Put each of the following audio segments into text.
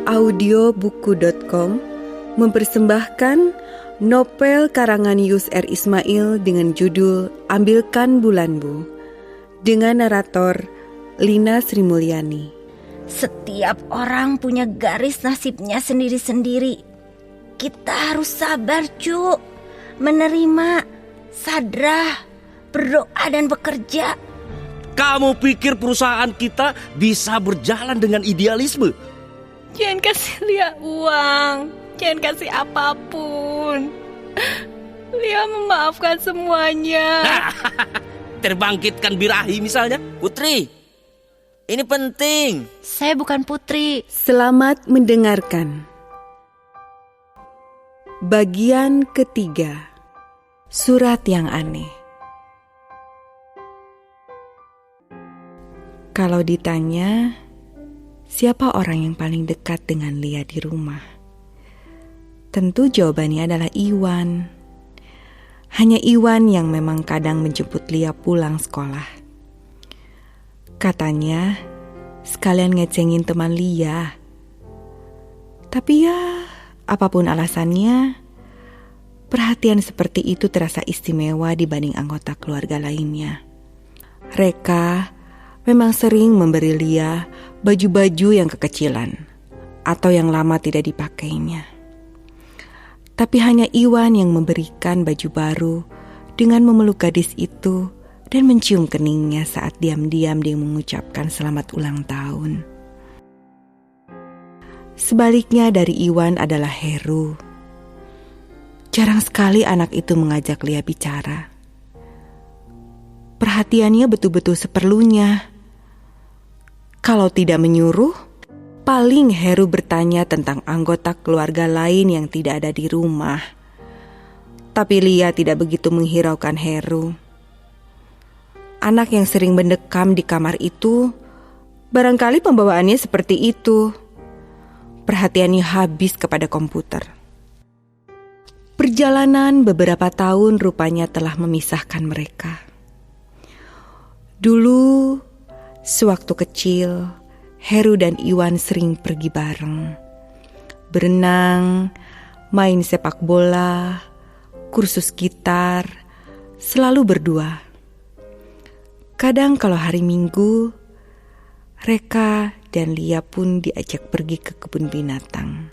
Audiobuku.com mempersembahkan novel karangan Yus R. Ismail dengan judul Ambilkan Bulanmu dengan narator Lina Sri Mulyani. Setiap orang punya garis nasibnya sendiri-sendiri. Kita harus sabar, Cuk. Menerima, sadrah, berdoa dan bekerja. Kamu pikir perusahaan kita bisa berjalan dengan idealisme? Jangan kasih Lia uang, jangan kasih apapun. Lia memaafkan semuanya. Terbangkitkan birahi misalnya. Putri, ini penting. Saya bukan Putri. Selamat mendengarkan. Bagian ketiga. Surat yang aneh. Kalau ditanya, siapa orang yang paling dekat dengan Lia di rumah? Tentu jawabannya adalah Iwan. Hanya Iwan yang memang kadang menjemput Lia pulang sekolah. Katanya, sekalian ngecengin teman Lia. Tapi ya, apapun alasannya, perhatian seperti itu terasa istimewa dibanding anggota keluarga lainnya. Reka memang sering memberi Lia baju-baju yang kekecilan atau yang lama tidak dipakainya. Tapi hanya Iwan yang memberikan baju baru dengan memeluk gadis itu dan mencium keningnya saat diam-diam dia mengucapkan selamat ulang tahun. Sebaliknya dari Iwan adalah Heru. Jarang sekali anak itu mengajak Lia bicara. Perhatiannya betul-betul seperlunya. Kalau tidak menyuruh, paling Heru bertanya tentang anggota keluarga lain yang tidak ada di rumah. Tapi Lia tidak begitu menghiraukan Heru. Anak yang sering mendekam di kamar itu, barangkali pembawaannya seperti itu. Perhatiannya habis kepada komputer. Perjalanan beberapa tahun rupanya telah memisahkan mereka. Dulu, sewaktu kecil, Heru dan Iwan sering pergi bareng. Berenang, main sepak bola, kursus gitar, selalu berdua. Kadang kalau hari Minggu, Reka dan Lia pun diajak pergi ke kebun binatang.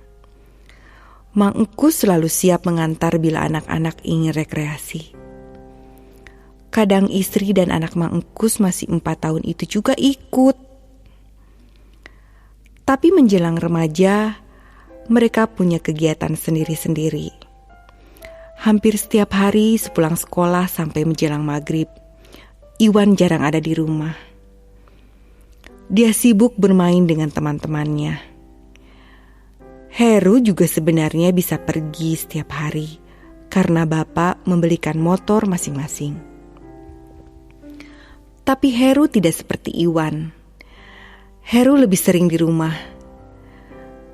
Mang Engkus selalu siap mengantar bila anak-anak ingin rekreasi. Kadang istri dan anak Mang Engkus masih 4 tahun itu juga ikut. Tapi menjelang remaja, mereka punya kegiatan sendiri-sendiri. Hampir setiap hari sepulang sekolah sampai menjelang maghrib, Iwan jarang ada di rumah. Dia sibuk bermain dengan teman-temannya. Heru juga sebenarnya bisa pergi setiap hari karena bapak membelikan motor masing-masing. Tapi Heru tidak seperti Iwan. Heru lebih sering di rumah,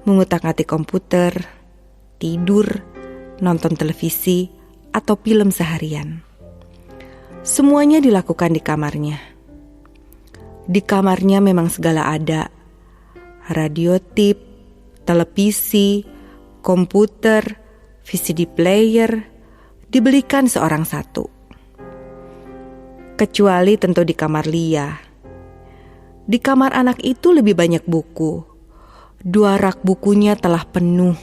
mengutak-atik komputer, tidur, nonton televisi, atau film seharian. Semuanya dilakukan di kamarnya. Di kamarnya memang segala ada. Radio tip, televisi, komputer, VCD player, dibelikan seorang satu. Kecuali tentu di kamar Lia. Di kamar anak itu lebih banyak buku. 2 rak bukunya telah penuh.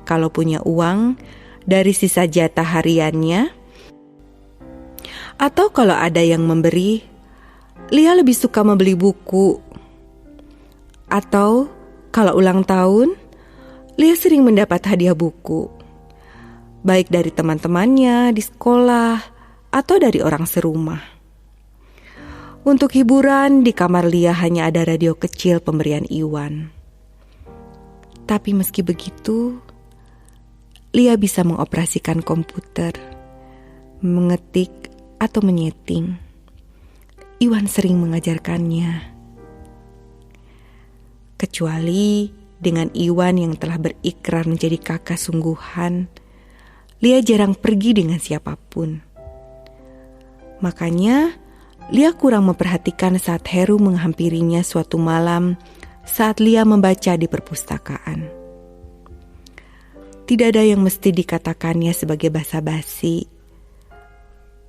Kalau punya uang, dari sisa jatah hariannya. Atau kalau ada yang memberi, Lia lebih suka membeli buku. Atau kalau ulang tahun, Lia sering mendapat hadiah buku. Baik dari teman-temannya di sekolah atau dari orang serumah. Untuk hiburan, di kamar Lia hanya ada radio kecil pemberian Iwan. Tapi meski begitu, Lia bisa mengoperasikan komputer, mengetik atau menyeting. Iwan sering mengajarkannya. Kecuali dengan Iwan yang telah berikrar menjadi kakak sungguhan, Lia jarang pergi dengan siapapun. Makanya Lia kurang memperhatikan saat Heru menghampirinya suatu malam saat Lia membaca di perpustakaan. Tidak ada yang mesti dikatakannya sebagai basa-basi.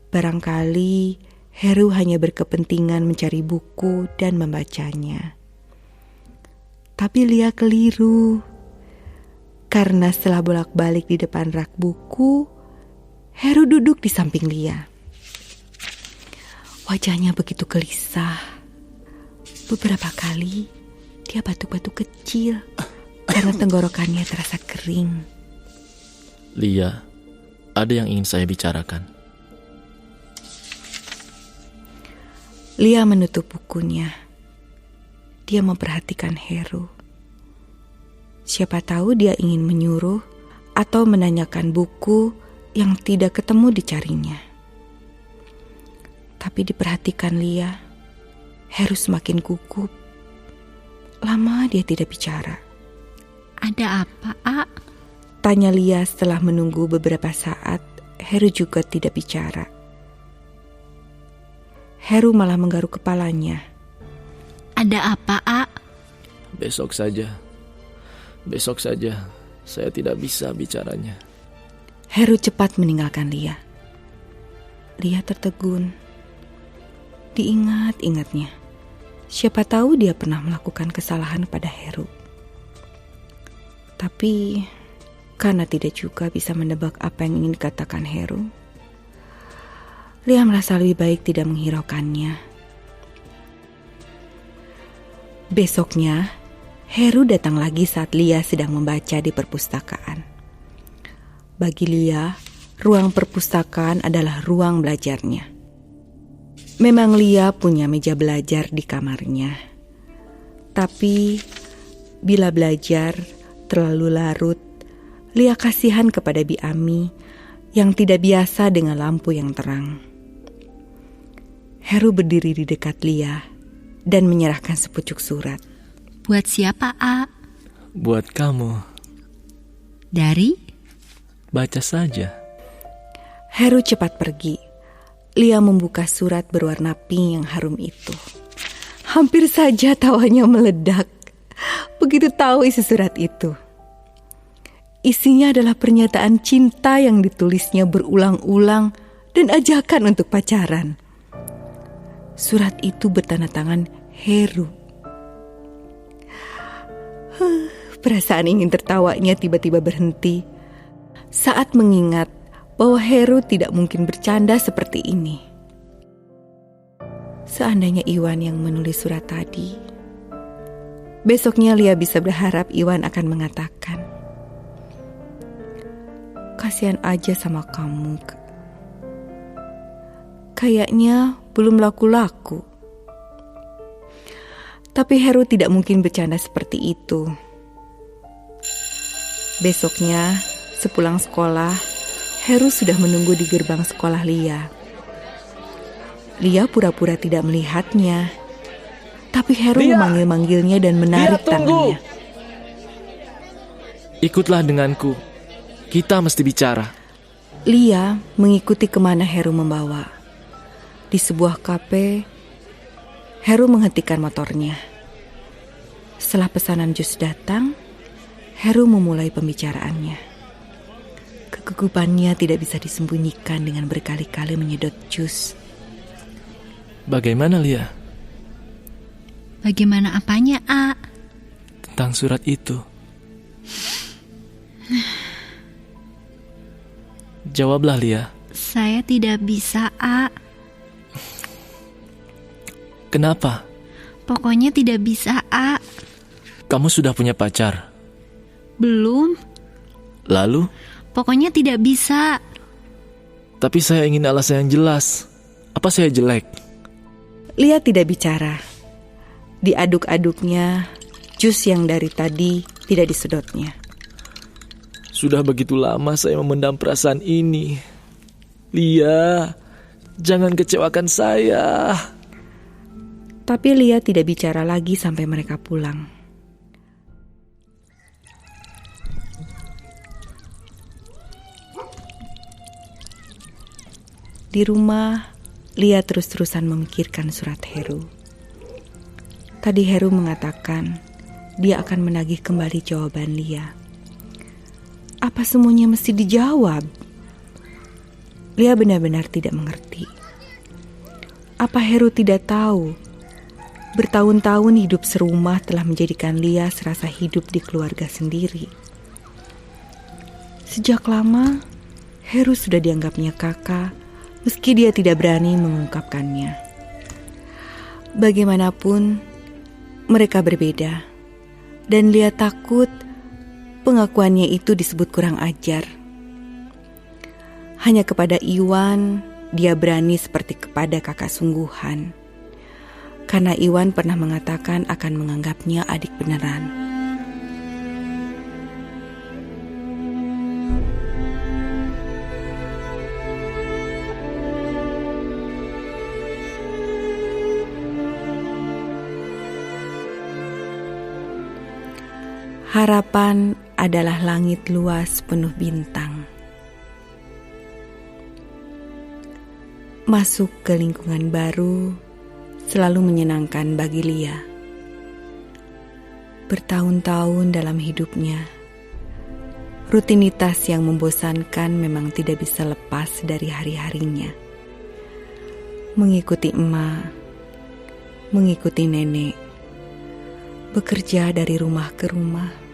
Barangkali Heru hanya berkepentingan mencari buku dan membacanya. Tapi Lia keliru. Karena setelah bolak-balik di depan rak buku, Heru duduk di samping Lia. Wajahnya begitu gelisah. Beberapa kali dia batuk-batuk kecil karena tenggorokannya terasa kering. Lia, ada yang ingin saya bicarakan. Lia menutup bukunya. Dia memperhatikan Heru. Siapa tahu dia ingin menyuruh atau menanyakan buku yang tidak ketemu dicarinya. Tapi diperhatikan Lia, Heru semakin gugup. Lama dia tidak bicara. Ada apa, A? Tanya Lia setelah menunggu beberapa saat. Heru juga tidak bicara. Heru malah menggaruk kepalanya. Ada apa, A? Besok saja. Saya tidak bisa bicaranya. Heru cepat meninggalkan Lia. Lia tertegun. Diingat-ingatnya. Siapa tahu dia pernah melakukan kesalahan pada Heru. Tapi karena tidak juga bisa menebak apa yang ingin dikatakan Heru, Lia merasa lebih baik tidak menghiraukannya. Besoknya, Heru datang lagi saat Lia sedang membaca di perpustakaan. Bagi Lia, ruang perpustakaan adalah ruang belajarnya. Memang Lia punya meja belajar di kamarnya. Tapi bila belajar terlalu larut, Lia kasihan kepada Bi Ami yang tidak biasa dengan lampu yang terang. Heru berdiri di dekat Lia dan menyerahkan sepucuk surat. Buat siapa, A? Buat kamu. Dari? Baca saja. Heru cepat pergi. Lia membuka surat berwarna pink yang harum itu. Hampir saja tawanya meledak begitu tahu isi surat itu. Isinya adalah pernyataan cinta yang ditulisnya berulang-ulang dan ajakan untuk pacaran. Surat itu bertanda tangan Heru. Perasaan ingin tertawanya tiba-tiba berhenti saat mengingat bahwa Heru tidak mungkin bercanda seperti ini. Seandainya Iwan yang menulis surat tadi, besoknya Lia bisa berharap Iwan akan mengatakan, "Kasihan aja sama kamu. Kayaknya belum laku-laku." Tapi Heru tidak mungkin bercanda seperti itu. Besoknya, sepulang sekolah, Heru sudah menunggu di gerbang sekolah Lia. Lia pura-pura tidak melihatnya. Tapi Heru memanggil-manggilnya dan menarik tangannya. Ikutlah denganku. Kita mesti bicara. Lia mengikuti kemana Heru membawa. Di sebuah kafe, Heru menghentikan motornya. Setelah pesanan jus datang, Heru memulai pembicaraannya. Kegugupannya tidak bisa disembunyikan dengan berkali-kali menyedot jus. Bagaimana, Lia? Bagaimana apanya, A? Tentang surat itu. Jawablah, Lia. Saya tidak bisa, A. Kenapa? Pokoknya tidak bisa, A. Kamu sudah punya pacar? Belum. Lalu? Pokoknya tidak bisa. Tapi saya ingin alasan yang jelas. Apa saya jelek? Lia tidak bicara. Diaduk-aduknya, jus yang dari tadi tidak disedotnya. Sudah begitu lama saya memendam perasaan ini. Lia, jangan kecewakan saya. Tapi Lia tidak bicara lagi sampai mereka pulang. Di rumah, Lia terus-terusan memikirkan surat Heru. Tadi Heru mengatakan dia akan menagih kembali jawaban Lia. Apa semuanya mesti dijawab? Lia benar-benar tidak mengerti. Apa Heru tidak tahu? Bertahun-tahun hidup serumah telah menjadikan Lia serasa hidup di keluarga sendiri. Sejak lama, Heru sudah dianggapnya kakak, meski dia tidak berani mengungkapkannya. Bagaimanapun, mereka berbeda, dan Lia takut pengakuannya itu disebut kurang ajar. Hanya kepada Iwan, dia berani seperti kepada kakak sungguhan. Karena Iwan pernah mengatakan akan menganggapnya adik beneran. Harapan adalah langit luas penuh bintang. Masuk ke lingkungan baru selalu menyenangkan bagi Lia. Bertahun-tahun dalam hidupnya, rutinitas yang membosankan memang tidak bisa lepas dari hari-harinya. Mengikuti emak, mengikuti nenek, bekerja dari rumah ke rumah.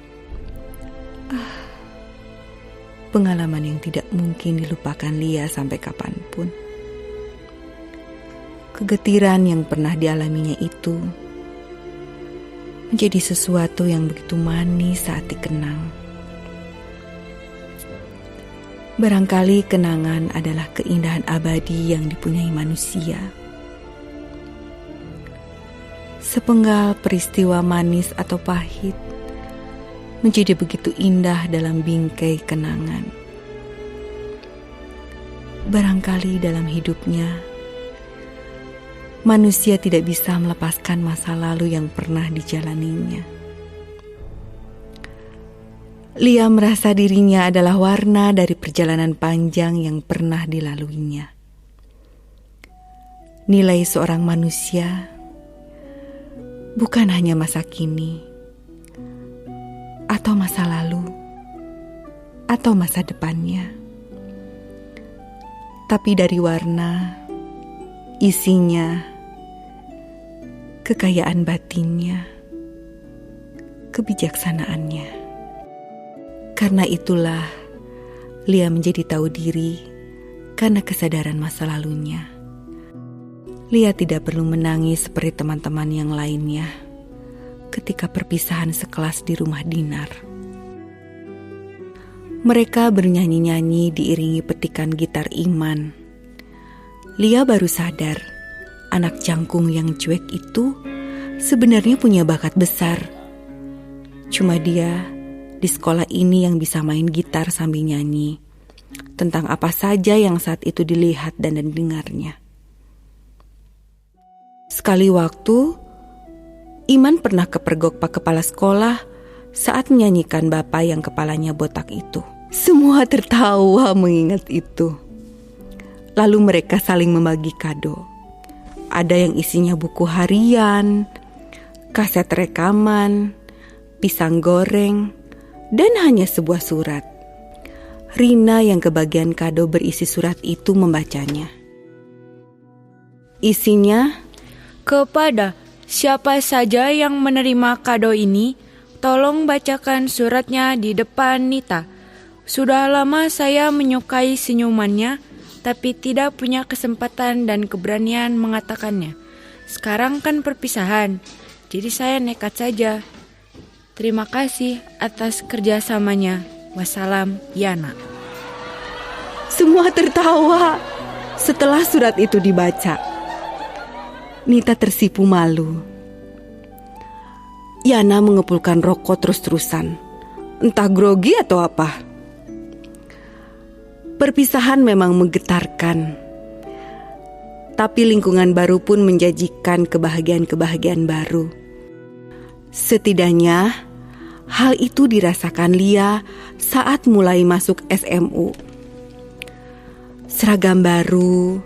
Pengalaman yang tidak mungkin dilupakan Lia sampai kapanpun. Kegetiran yang pernah dialaminya itu menjadi sesuatu yang begitu manis saat dikenang. Barangkali kenangan adalah keindahan abadi yang dipunyai manusia. Sepenggal peristiwa manis atau pahit menjadi begitu indah dalam bingkai kenangan. Barangkali dalam hidupnya, manusia tidak bisa melepaskan masa lalu yang pernah dijalaninya. Lia merasa dirinya adalah warna dari perjalanan panjang yang pernah dilaluinya. Nilai seorang manusia bukan hanya masa kini, atau masa lalu, atau masa depannya, tapi dari warna, isinya, kekayaan batinnya, kebijaksanaannya. Karena itulah Lia menjadi tahu diri karena kesadaran masa lalunya. Lia tidak perlu menangis seperti teman-teman yang lainnya ketika perpisahan sekelas di rumah dinar. Mereka bernyanyi-nyanyi diiringi petikan gitar Iman. Lia baru sadar, anak jangkung yang cuek itu sebenarnya punya bakat besar. Cuma dia di sekolah ini yang bisa main gitar sambil nyanyi tentang apa saja yang saat itu dilihat dan didengarnya. Sekali waktu, Iman pernah kepergok Pak Kepala Sekolah saat menyanyikan bapak yang kepalanya botak itu. Semua tertawa mengingat itu. Lalu mereka saling membagi kado. Ada yang isinya buku harian, kaset rekaman, pisang goreng, dan hanya sebuah surat. Rina yang kebagian kado berisi surat itu membacanya. Isinya, kepada siapa saja yang menerima kado ini, tolong bacakan suratnya di depan Nita. Sudah lama saya menyukai senyumannya, tapi tidak punya kesempatan dan keberanian mengatakannya. Sekarang kan perpisahan, jadi saya nekat saja. Terima kasih atas kerjasamanya. Wassalam, Yana. Semua tertawa setelah surat itu dibaca. Nita tersipu malu. Yana mengepulkan rokok terus-terusan. Entah grogi atau apa. Perpisahan memang menggetarkan. Tapi lingkungan baru pun menjanjikan kebahagiaan-kebahagiaan baru. Setidaknya, hal itu dirasakan Lia saat mulai masuk SMU. Seragam baru,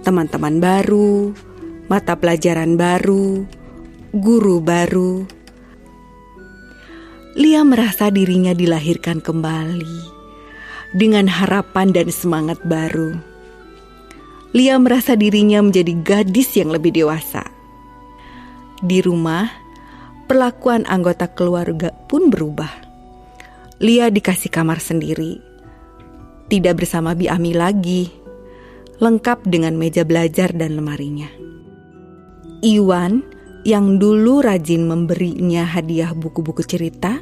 teman-teman baru, mata pelajaran baru, guru baru. Lia merasa dirinya dilahirkan kembali dengan harapan dan semangat baru. Lia merasa dirinya menjadi gadis yang lebih dewasa. Di rumah, perlakuan anggota keluarga pun berubah. Lia dikasih kamar sendiri, tidak bersama Bi Ami lagi, lengkap dengan meja belajar dan lemarinya. Iwan yang dulu rajin memberinya hadiah buku-buku cerita,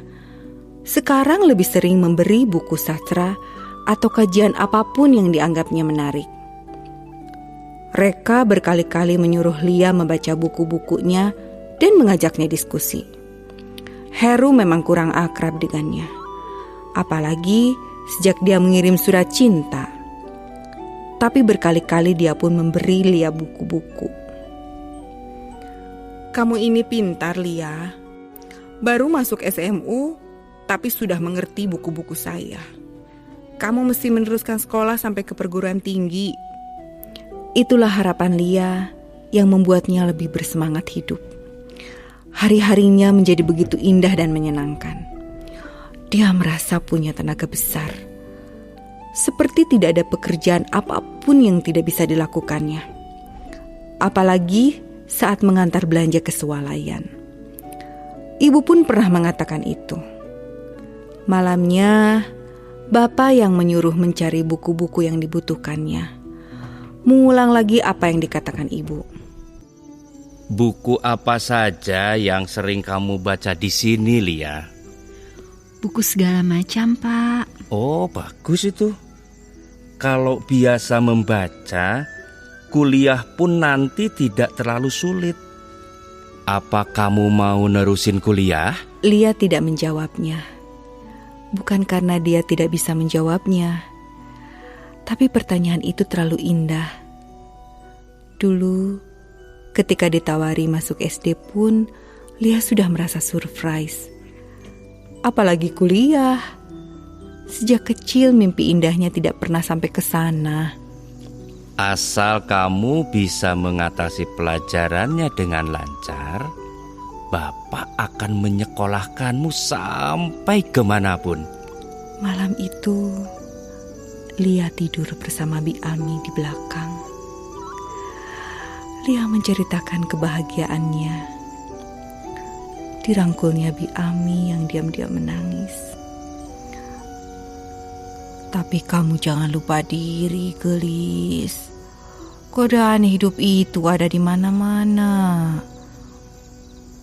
sekarang lebih sering memberi buku sastra atau kajian apapun yang dianggapnya menarik. Reka berkali-kali menyuruh Lia membaca buku-bukunya dan mengajaknya diskusi. Heru memang kurang akrab dengannya, apalagi sejak dia mengirim surat cinta. Tapi berkali-kali dia pun memberi Lia buku-buku. "Kamu ini pintar, Lia. Baru masuk SMU, tapi sudah mengerti buku-buku saya. Kamu mesti meneruskan sekolah sampai ke perguruan tinggi." Itulah harapan Lia yang membuatnya lebih bersemangat hidup. Hari-harinya menjadi begitu indah dan menyenangkan. Dia merasa punya tenaga besar. Seperti tidak ada pekerjaan apapun yang tidak bisa dilakukannya. Apalagi saat mengantar belanja ke swalayan. Ibu pun pernah mengatakan itu. Malamnya, bapak yang menyuruh mencari buku-buku yang dibutuhkannya, mengulang lagi apa yang dikatakan ibu. Buku apa saja yang sering kamu baca di sini, Lia? Buku segala macam, Pak. Oh, bagus itu. Kalau biasa membaca, kuliah pun nanti tidak terlalu sulit. Apa kamu mau nerusin kuliah? Lia tidak menjawabnya. Bukan karena dia tidak bisa menjawabnya, tapi pertanyaan itu terlalu indah. Dulu, ketika ditawari masuk SD pun, Lia sudah merasa surprise. Apalagi kuliah. Sejak kecil mimpi indahnya tidak pernah sampai ke sana. Asal kamu bisa mengatasi pelajarannya dengan lancar, Bapak akan menyekolahkanmu sampai kemanapun. Malam itu, Lia tidur bersama Bi Ami di belakang. Lia menceritakan kebahagiaannya. Dirangkulnya Bi Ami yang diam-diam menangis. "Tapi kamu jangan lupa diri, Gelis. Godaan hidup itu ada di mana-mana.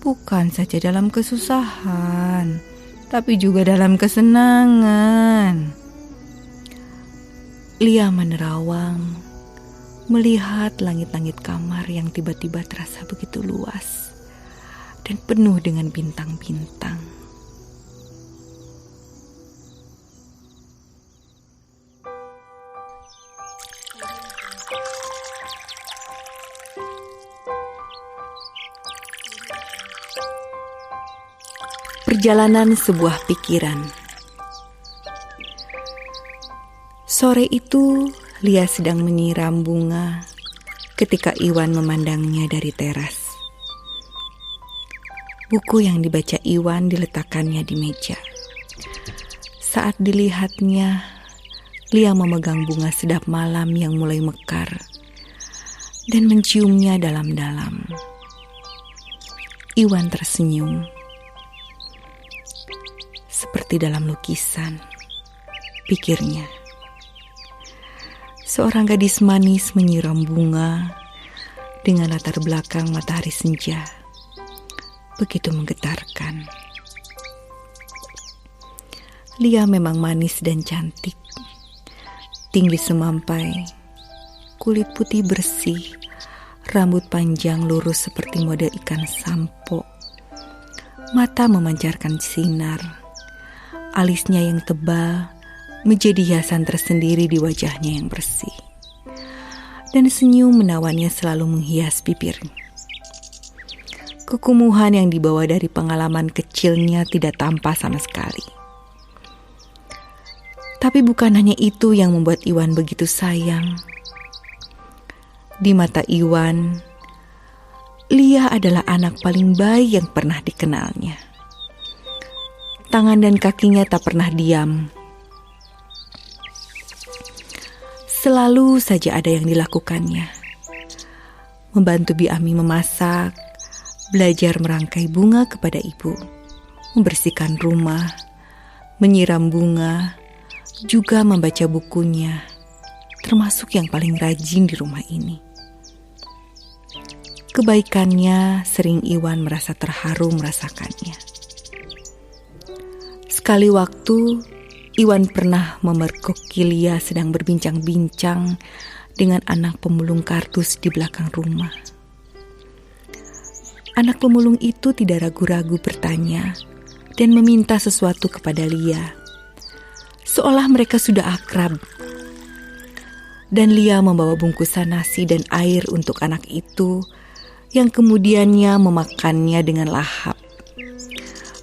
Bukan saja dalam kesusahan, tapi juga dalam kesenangan." Lia menerawang, melihat langit-langit kamar yang tiba-tiba terasa begitu luas dan penuh dengan bintang-bintang. Perjalanan sebuah pikiran. Sore itu, Lia sedang menyiram bunga ketika Iwan memandangnya dari teras. Buku yang dibaca Iwan diletakkannya di meja. Saat dilihatnya, Lia memegang bunga sedap malam yang mulai mekar dan menciumnya dalam-dalam. Iwan tersenyum. Seperti dalam lukisan, pikirnya. Seorang gadis manis menyiram bunga dengan latar belakang matahari senja. Begitu menggetarkan. Lia memang manis dan cantik. Tinggi semampai, kulit putih bersih, rambut panjang lurus seperti model ikan sampo. Mata memancarkan sinar. Alisnya yang tebal menjadi hiasan tersendiri di wajahnya yang bersih. Dan senyum menawannya selalu menghias bibirnya. Kekumuhan yang dibawa dari pengalaman kecilnya tidak tampak sama sekali. Tapi bukan hanya itu yang membuat Iwan begitu sayang. Di mata Iwan, Lia adalah anak paling baik yang pernah dikenalnya. tangan dan kakinya tak pernah diam. Selalu saja ada yang dilakukannya. Membantu Bi Ami memasak, belajar merangkai bunga kepada ibu, membersihkan rumah, menyiram bunga, juga membaca bukunya, termasuk yang paling rajin di rumah ini. Kebaikannya sering Iwan merasa terharu merasakannya. Sekali waktu, Iwan pernah memergoki Lia sedang berbincang-bincang dengan anak pemulung kardus di belakang rumah. Anak pemulung itu tidak ragu-ragu bertanya dan meminta sesuatu kepada Lia, seolah mereka sudah akrab. Dan Lia membawa bungkusan nasi dan air untuk anak itu, yang kemudiannya memakannya dengan lahap.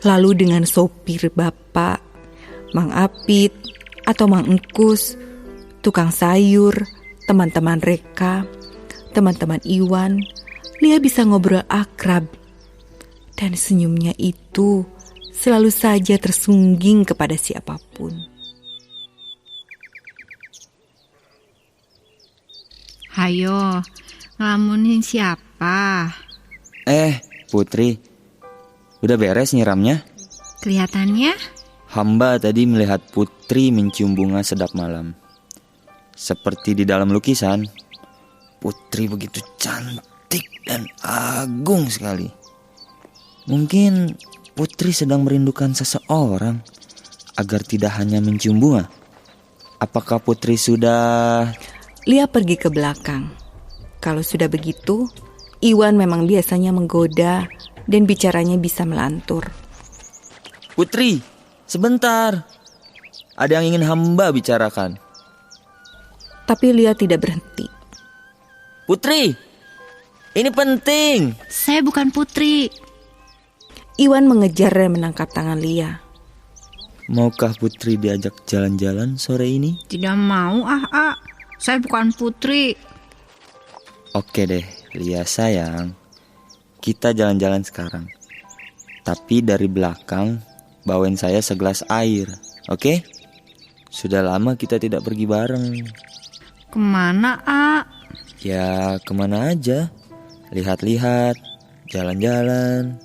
Lalu dengan sopir bapak, Mang Apit atau Mang Engkus, tukang sayur, teman-teman Reka, teman-teman Iwan, Lia bisa ngobrol akrab. Dan senyumnya itu selalu saja tersungging kepada siapapun. Hayo, ngelamunin siapa? Putri, udah beres nyiramnya? Kelihatannya Hamba tadi melihat Putri mencium bunga sedap malam. Seperti di dalam lukisan, Putri begitu cantik dan agung sekali. Mungkin Putri sedang merindukan seseorang agar tidak hanya mencium bunga. Apakah Putri sudah... Lia pergi ke belakang. Kalau sudah begitu, Iwan memang biasanya menggoda dan bicaranya bisa melantur. Putri, sebentar. Ada yang ingin hamba bicarakan. Tapi Lia tidak berhenti. Putri, ini penting. saya bukan Putri. Iwan mengejar dan menangkap tangan Lia. Maukah Putri diajak jalan-jalan sore ini? Tidak mau saya bukan Putri. Oke deh, Lia sayang. Kita jalan-jalan sekarang. Tapi dari belakang, bawain saya segelas air, oke? Sudah lama kita tidak pergi bareng. Kemana Ya, kemana aja. Lihat-lihat, jalan-jalan.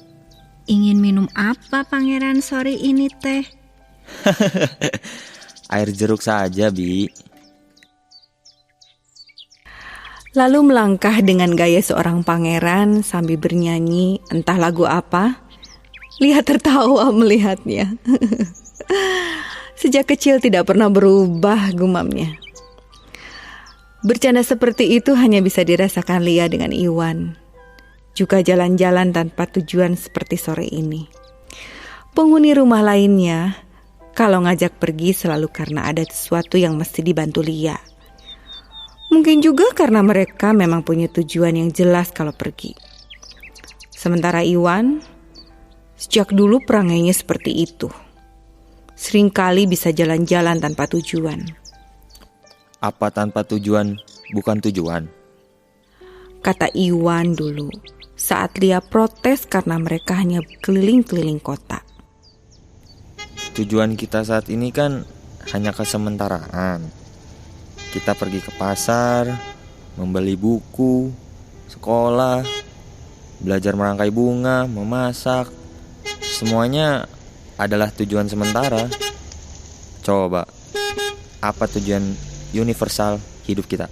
Ingin minum apa pangeran sore ini teh? Air jeruk saja, Bi. Lalu melangkah dengan gaya seorang pangeran sambil bernyanyi entah lagu apa. Lia tertawa melihatnya. Sejak kecil tidak pernah berubah, gumamnya. Bercanda seperti itu hanya bisa dirasakan Lia dengan Iwan. Juga jalan-jalan tanpa tujuan seperti sore ini. Penghuni rumah lainnya, kalau ngajak pergi selalu karena ada sesuatu yang mesti dibantu Lia. Mungkin juga karena mereka memang punya tujuan yang jelas kalau pergi. Sementara Iwan, sejak dulu perangainya seperti itu. Seringkali bisa jalan-jalan tanpa tujuan. Apa tanpa tujuan bukan tujuan? Kata Iwan dulu, saat Lia protes karena mereka hanya keliling-keliling kota. Tujuan kita saat ini kan hanya kesementaraan. Kita pergi ke pasar, membeli buku, sekolah, belajar merangkai bunga, memasak. Semuanya adalah tujuan sementara. Coba, apa tujuan universal hidup kita?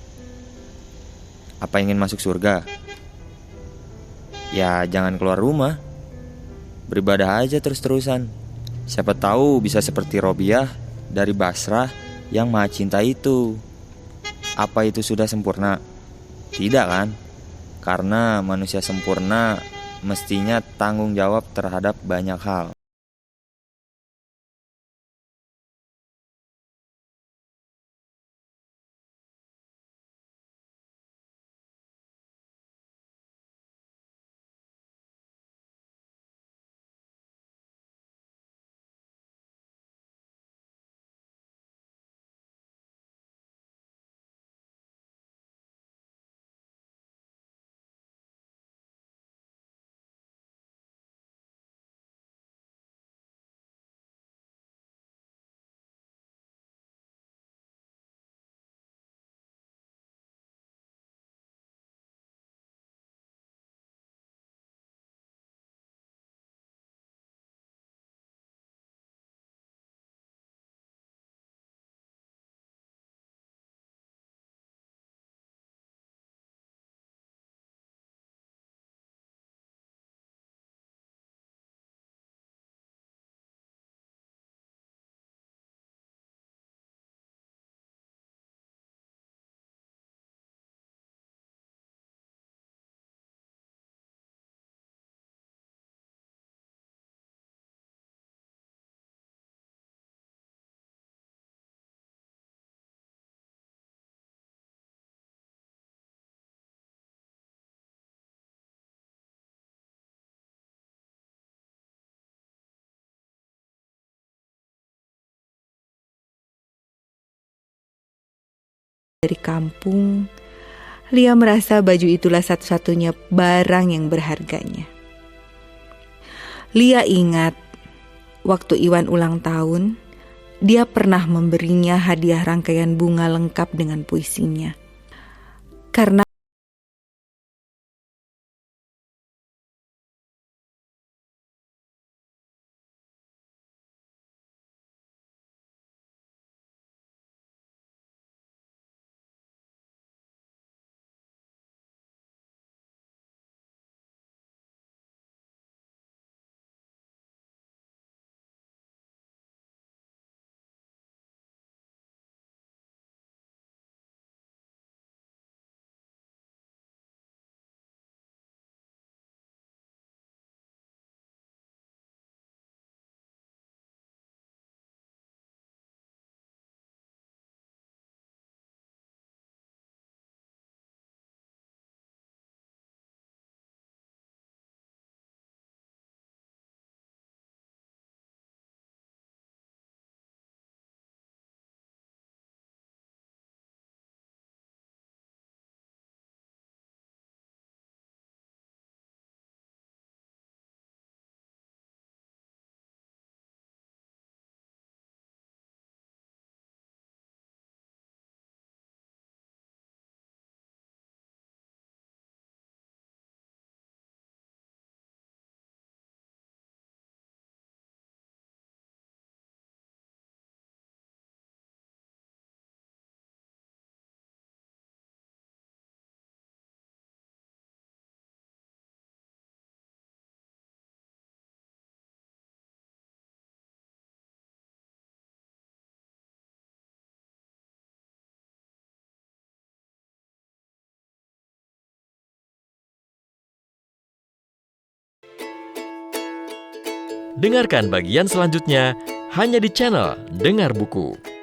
Apa ingin masuk surga? Ya jangan keluar rumah, beribadah aja terus-terusan. Siapa tahu bisa seperti Robiah dari Basrah yang maha cinta itu. Apa itu sudah sempurna? Tidak kan? Karena manusia sempurna mestinya tanggung jawab terhadap banyak hal. dari kampung, Lia merasa baju itulah satu-satunya barang yang berharganya. Lia ingat waktu Iwan ulang tahun, dia pernah memberinya hadiah rangkaian bunga lengkap dengan puisinya. Karena Dengarkan bagian selanjutnya hanya di channel Dengar Buku.